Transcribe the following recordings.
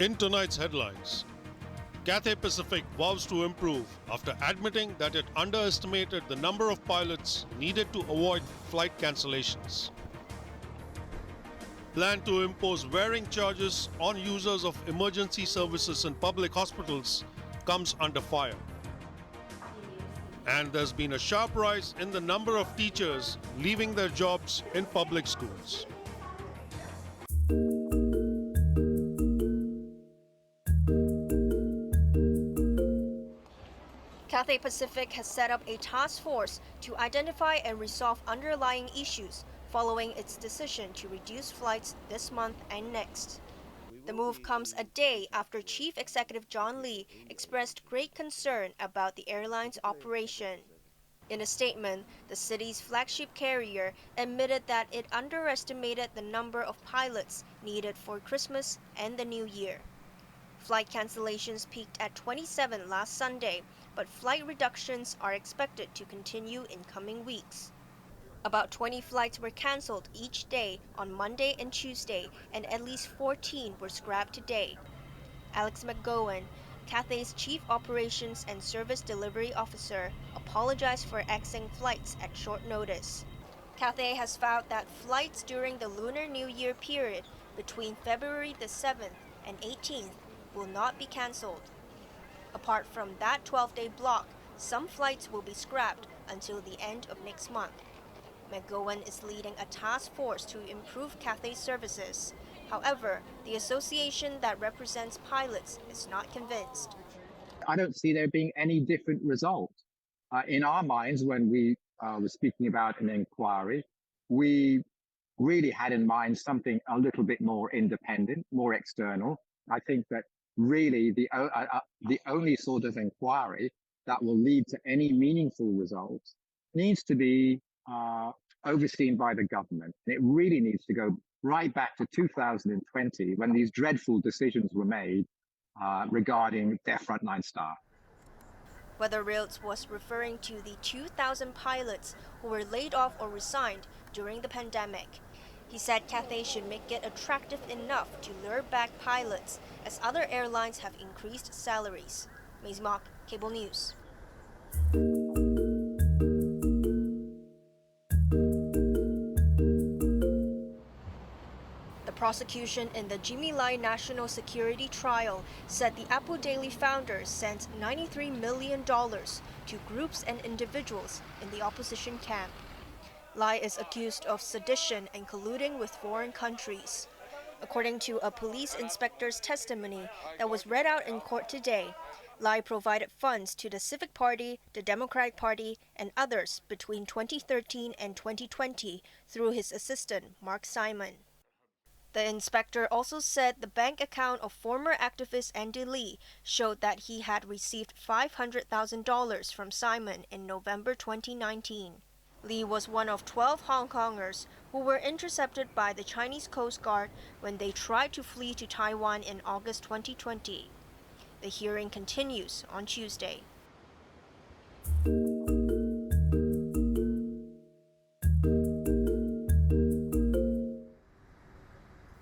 In tonight's headlines, Cathay Pacific vows to improve after admitting that it underestimated the number of pilots needed to avoid flight cancellations. Plan to impose wearing charges on users of emergency services in public hospitals comes under fire. And there's been a sharp rise in the number of teachers leaving their jobs in public schools. Cathay Pacific has set up a task force to identify and resolve underlying issues following its decision to reduce flights this month and next. The move comes a day after Chief Executive John Lee expressed great concern about the airline's operation. In a statement, the city's flagship carrier admitted that it underestimated the number of pilots needed for Christmas and the New Year. Flight cancellations peaked at 27 last Sunday, but flight reductions are expected to continue in coming weeks. About 20 flights were cancelled each day on Monday and Tuesday, and at least 14 were scrapped today. Alex McGowan, Cathay's Chief Operations and Service Delivery Officer, apologized for axing flights at short notice. Cathay has vowed that flights during the Lunar New Year period between February the 7th and 18th will not be cancelled. Apart from that 12-day block, some flights will be scrapped until the end of next month. McGowan is leading a task force to improve Cathay services. However, the association that represents pilots is not convinced. I don't see there being any different result. In our minds, when we were speaking about an inquiry, we really had in mind something a little bit more independent, more external. I think that really the only sort of inquiry that will lead to any meaningful results needs to be overseen by the government. And it really needs to go right back to 2020 when these dreadful decisions were made regarding their frontline staff. Whether Rails was referring to the 2,000 pilots who were laid off or resigned during the pandemic. He said Cathay should make it attractive enough to lure back pilots, as other airlines have increased salaries. Maze Mock, Cable News. The prosecution in the Jimmy Lai national security trial said the Apple Daily founder sent $93 million to groups and individuals in the opposition camp. Lai is accused of sedition and colluding with foreign countries. According to a police inspector's testimony that was read out in court today, Lai provided funds to the Civic Party, the Democratic Party, and others between 2013 and 2020 through his assistant, Mark Simon. The inspector also said the bank account of former activist Andy Lee showed that he had received $500,000 from Simon in November 2019. Lee was one of 12 Hong Kongers who were intercepted by the Chinese Coast Guard when they tried to flee to Taiwan in August 2020. The hearing continues on Tuesday.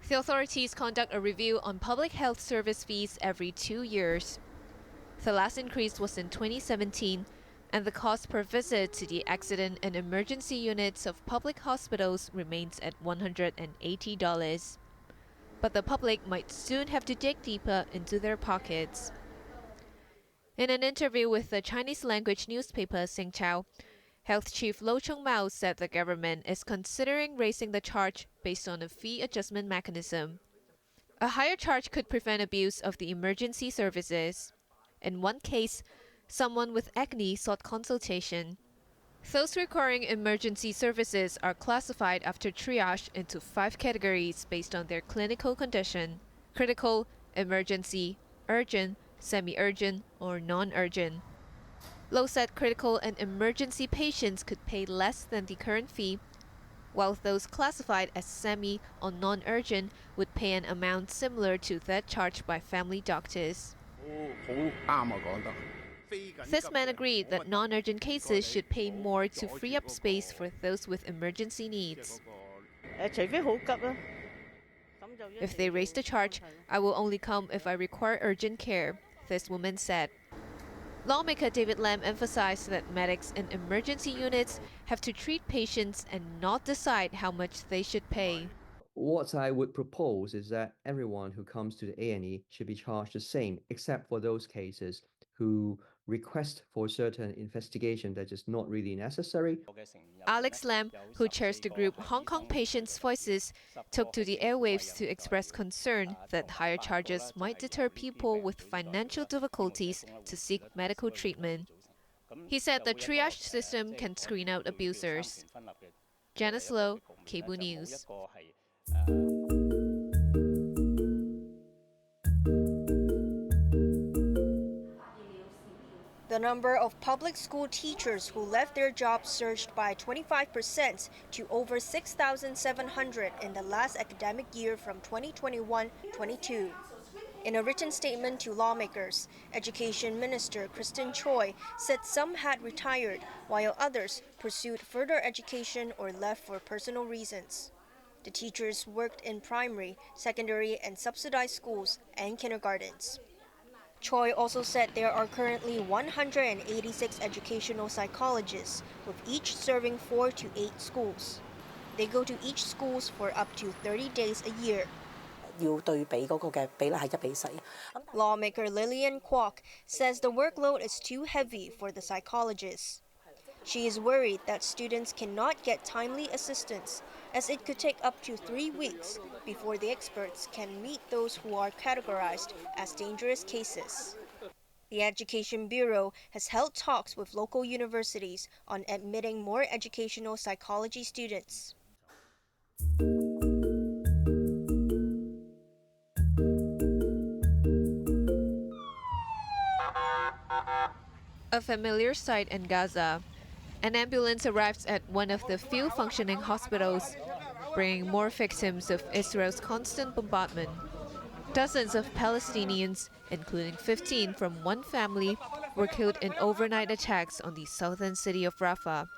The authorities conduct a review on public health service fees every 2 years. The last increase was in 2017, and the cost per visit to the accident and emergency units of public hospitals remains at $180. But the public might soon have to dig deeper into their pockets. In an interview with the Chinese-language newspaper Singchao, Health Chief Lo Chung-Mao said the government is considering raising the charge based on a fee adjustment mechanism. A higher charge could prevent abuse of the emergency services. In one case, someone with acne sought consultation. Those requiring emergency services are classified after triage into 5 categories based on their clinical condition: critical, emergency, urgent, semi-urgent, or non-urgent. Lo said critical and emergency patients could pay less than the current fee, while those classified as semi or non-urgent would pay an amount similar to that charged by family doctors. This man agreed that non-urgent cases should pay more to free up space for those with emergency needs. If they raise the charge, I will only come if I require urgent care, this woman said. Lawmaker David Lam emphasized that medics in emergency units have to treat patients and not decide how much they should pay. What I would propose is that everyone who comes to the A&E should be charged the same, except for those cases who request for certain investigation that is not really necessary. Alex Lam, who chairs the group Hong Kong Patients' Voices, took to the airwaves to express concern that higher charges might deter people with financial difficulties to seek medical treatment. He said the triage system can screen out abusers. Janice Low, Cable News. The number of public school teachers who left their jobs surged by 25% to over 6,700 in the last academic year from 2021-22. In a written statement to lawmakers, Education Minister Kristen Choi said some had retired, while others pursued further education or left for personal reasons. The teachers worked in primary, secondary, and subsidized schools and kindergartens. Choi also said there are currently 186 educational psychologists, with each serving 4 to 8 schools. They go to each schools for up to 30 days a year. Lawmaker Lillian Kwok says the workload is too heavy for the psychologists. She is worried that students cannot get timely assistance, as it could take up to 3 weeks before the experts can meet those who are categorized as dangerous cases. The Education Bureau has held talks with local universities on admitting more educational psychology students. A familiar sight in Gaza. An ambulance arrives at one of the few functioning hospitals, bringing more victims of Israel's constant bombardment. Dozens of Palestinians, including 15 from one family, were killed in overnight attacks on the southern city of Rafah.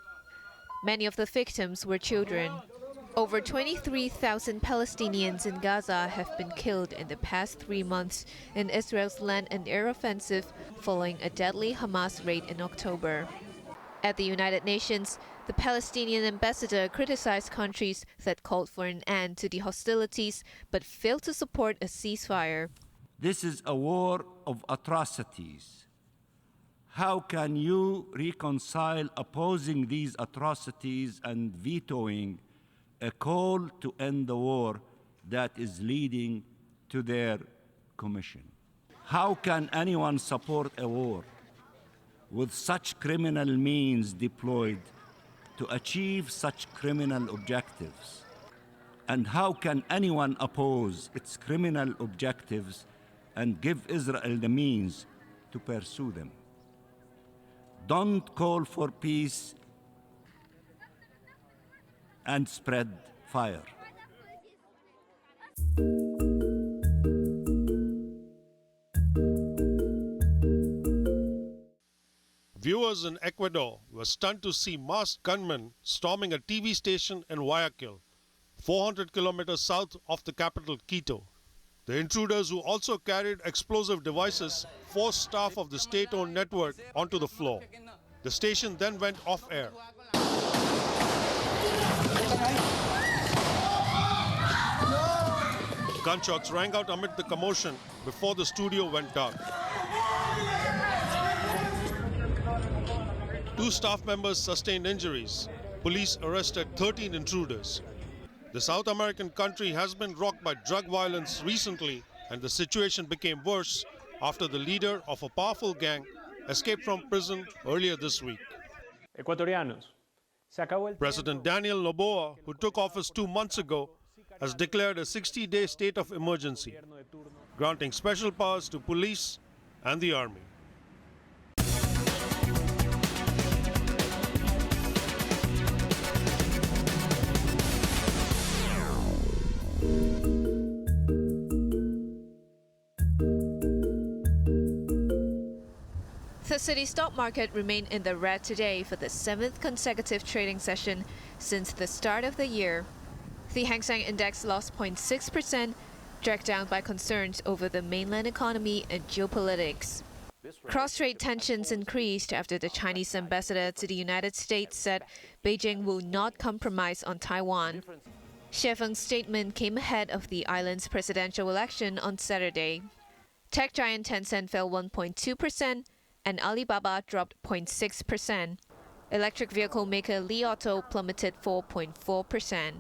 Many of the victims were children. Over 23,000 Palestinians in Gaza have been killed in the past 3 months in Israel's land and air offensive following a deadly Hamas raid in October. At the United Nations, the Palestinian ambassador criticized countries that called for an end to the hostilities but failed to support a ceasefire. This is a war of atrocities. How can you reconcile opposing these atrocities and vetoing a call to end the war that is leading to their commission? How can anyone support a war with such criminal means deployed to achieve such criminal objectives? And how can anyone oppose its criminal objectives and give Israel the means to pursue them? Don't call for peace and spread fire. Viewers in Ecuador were stunned to see masked gunmen storming a TV station in Guayaquil, 400 kilometers south of the capital, Quito. The intruders, who also carried explosive devices, forced staff of the state-owned network onto the floor. The station then went off-air. Gunshots rang out amid the commotion before the studio went dark. 2 staff members sustained injuries. Police arrested 13 intruders. The South American country has been rocked by drug violence recently, and the situation became worse after the leader of a powerful gang escaped from prison earlier this week. President Daniel Noboa, who took office 2 months ago, has declared a 60-day state of emergency, granting special powers to police and the army. The city stock market remained in the red today for the 7th consecutive trading session since the start of the year. The Hang Seng Index lost 0.6%, dragged down by concerns over the mainland economy and geopolitics. Cross-strait tensions increased after the Chinese ambassador to the United States said Beijing will not compromise on Taiwan. Xie Feng's statement came ahead of the island's presidential election on Saturday. Tech giant Tencent fell 1.2% and Alibaba dropped 0.6%. Electric vehicle maker Li Auto plummeted 4.4%.